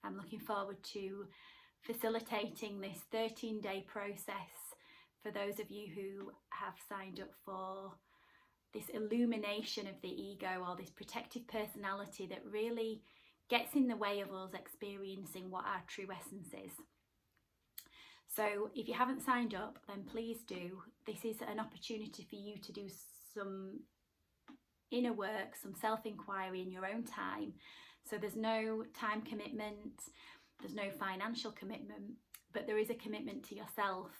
I'm looking forward to facilitating this 13-day process for those of you who have signed up for this illumination of the ego, or this protective personality that really gets in the way of us experiencing what our true essence is. So if you haven't signed up, then please do. This is an opportunity for you to do some inner work, some self-inquiry in your own time. So there's no time commitment, there's no financial commitment, but there is a commitment to yourself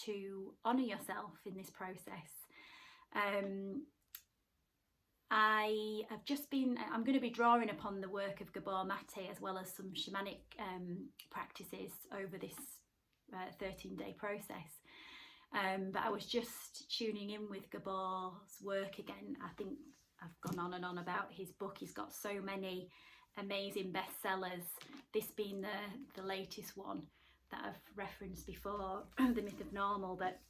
to honour yourself in this process. I'm going to be drawing upon the work of Gabor Mate as well as some shamanic practices over this 13-day process. But I was just tuning in with Gabor's work again. I think I've gone on and on about his book. He's got so many amazing bestsellers, this being the latest one that I've referenced before, The Myth of Normal. But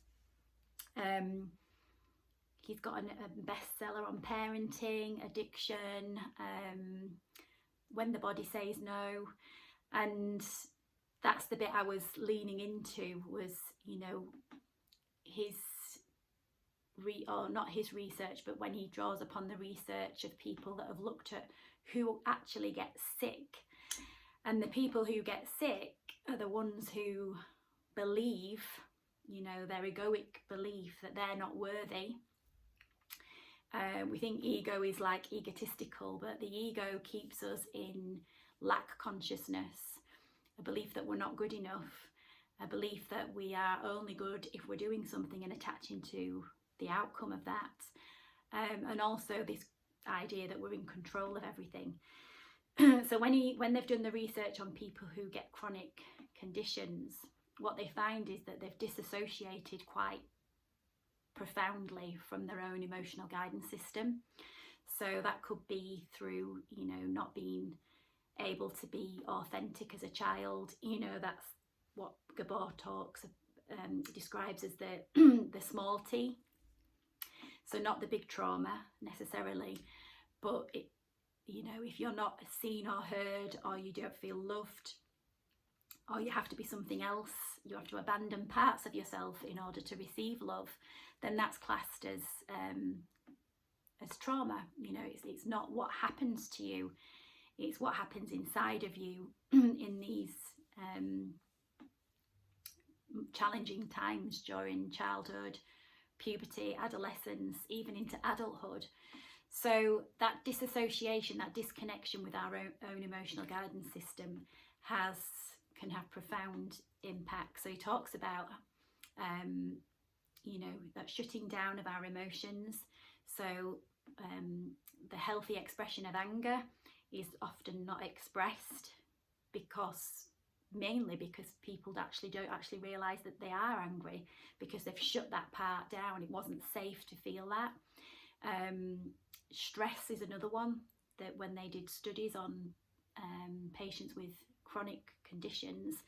he's got a bestseller on parenting, addiction, When the Body Says No. And that's the bit I was leaning into, was, you know, not his research, but when he draws upon the research of people that have looked at who actually get sick. And the people who get sick are the ones who believe, you know, their egoic belief that they're not worthy. We think ego is like egotistical, but the ego keeps us in lack consciousness, a belief that we're not good enough, a belief that we are only good if we're doing something and attaching to the outcome of that, and also this idea that we're in control of everything. So when they've done the research on people who get chronic conditions, what they find is that they've disassociated quite profoundly from their own emotional guidance system. So that could be through, you know, not being able to be authentic as a child. You know, that's what Gabor describes as the small t. So not the big trauma necessarily, but it, you know, if you're not seen or heard, or you don't feel loved, or you have to be something else, you have to abandon parts of yourself in order to receive love, then that's classed as trauma. You know, it's not what happens to you, it's what happens inside of you in these challenging times during childhood, puberty, adolescence, even into adulthood. So that disassociation, that disconnection with our own emotional guidance system can have profound impact. So he talks about, you know, that shutting down of our emotions. So the healthy expression of anger is often not expressed mainly because people don't actually realise that they are angry, because they've shut that part down. It wasn't safe to feel that. Stress is another one, that when they did studies on patients with chronic conditions,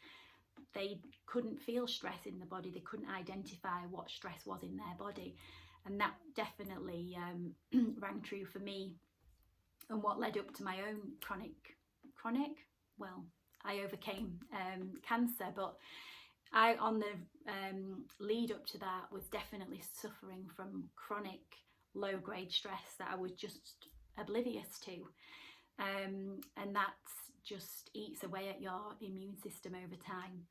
they couldn't feel stress in the body. They couldn't identify what stress was in their body. And that definitely rang true for me, and what led up to my own chronic, well, I overcame cancer, but I, on the lead up to that, was definitely suffering from chronic low-grade stress that I was just oblivious to, and that just eats away at your immune system over time.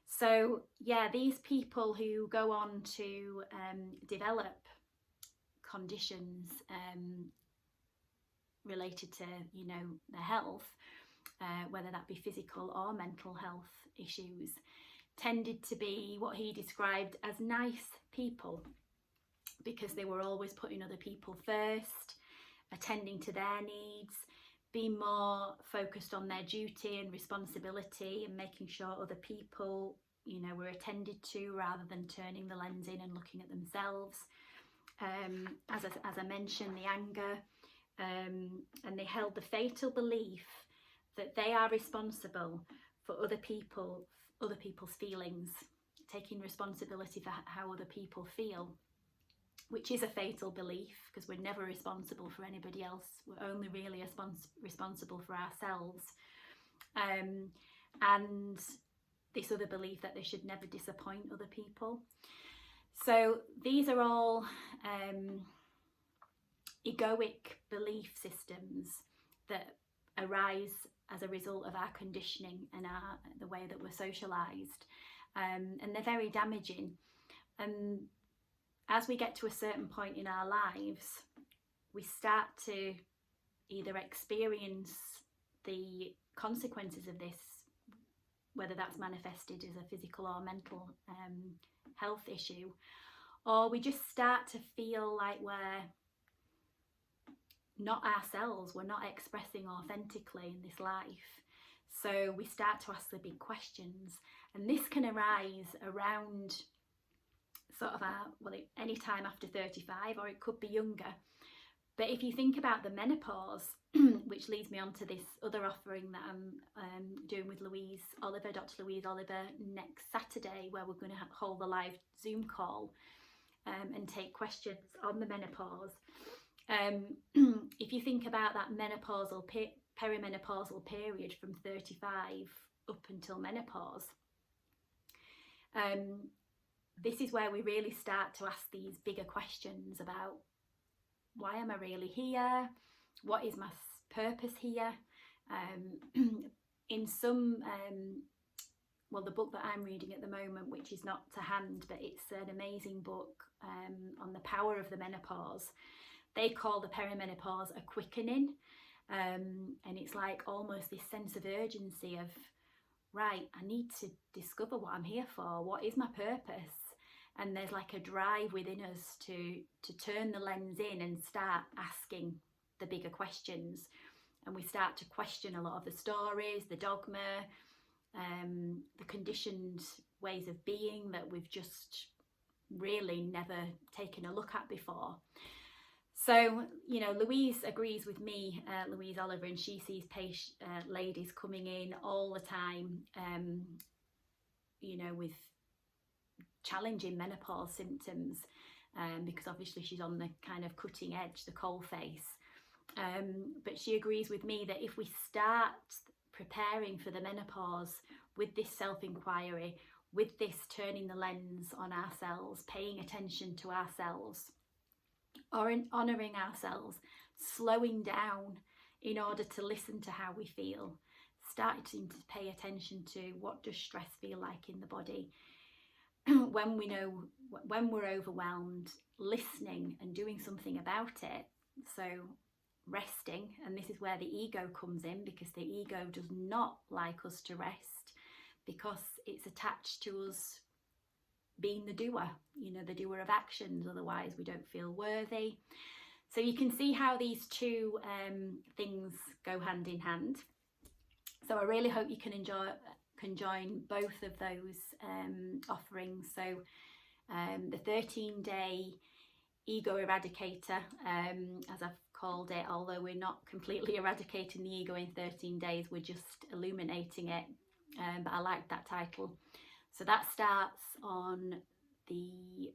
So yeah, these people who go on to develop conditions related to, you know, their health, whether that be physical or mental health issues, tended to be what he described as nice people, because they were always putting other people first, attending to their needs, being more focused on their duty and responsibility, and making sure other people, you know, were attended to, rather than turning the lens in and looking at themselves. As I mentioned, the anger, and they held the fatal belief that they are responsible for other people's feelings, taking responsibility for how other people feel, which is a fatal belief, because we're never responsible for anybody else. We're only really responsible for ourselves. and this other belief that they should never disappoint other people. So these are all egoic belief systems that arise as a result of our conditioning and the way that we're socialised, and they're very damaging. And as we get to a certain point in our lives, we start to either experience the consequences of this, whether that's manifested as a physical or mental health issue, or we just start to feel like we're not ourselves, we're not expressing authentically in this life. So we start to ask the big questions, and this can arise around sort of any time after 35, or it could be younger. But if you think about the menopause, which leads me on to this other offering that I'm doing with Louise Oliver, Dr. Louise Oliver, next Saturday, where we're going to hold a live Zoom call and take questions on the menopause. If you think about that menopausal, perimenopausal period from 35 up until menopause, this is where we really start to ask these bigger questions about, why am I really here? What is my purpose here? In some, the book that I'm reading at the moment, which is not to hand, but it's an amazing book on the power of the menopause. They call the perimenopause a quickening, and it's like almost this sense of urgency of, right, I need to discover what I'm here for. What is my purpose? And there's like a drive within us to turn the lens in and start asking the bigger questions. And we start to question a lot of the stories, the dogma, the conditioned ways of being that we've just really never taken a look at before. So, Louise agrees with me, Louise Oliver, and she sees ladies coming in all the time, with challenging menopause symptoms, because obviously she's on the kind of cutting edge, the coal face. But she agrees with me that if we start preparing for the menopause with this self-inquiry, with this turning the lens on ourselves, paying attention to ourselves, or honouring ourselves, slowing down in order to listen to how we feel, starting to pay attention to what does stress feel like in the body, when we're overwhelmed, listening and doing something about it. So resting, and this is where the ego comes in, because the ego does not like us to rest, because it's attached to us being the doer, the doer of actions, otherwise we don't feel worthy. So you can see how these two things go hand in hand. So I really hope you can join both of those offerings. So the 13-day ego eradicator, as I've called it, although we're not completely eradicating the ego in 13 days, we're just illuminating it, but I like that title. So that starts on the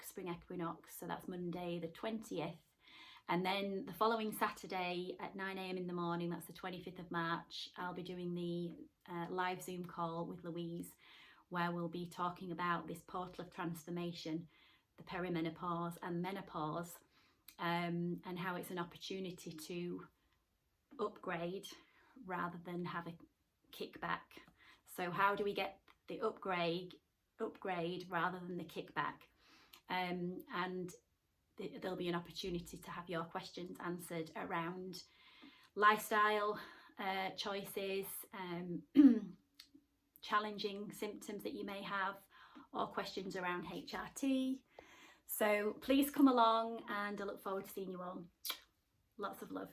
spring equinox, so that's Monday the 20th, and then the following Saturday at 9 a.m. in the morning, that's the 25th of March, I'll be doing the live Zoom call with Louise, where we'll be talking about this portal of transformation, the perimenopause and menopause, and how it's an opportunity to upgrade rather than have a kickback. So how do we get the upgrade rather than the kickback? And there'll be an opportunity to have your questions answered around lifestyle choices, challenging symptoms that you may have, or questions around HRT. So please come along, and I look forward to seeing you all. Lots of love.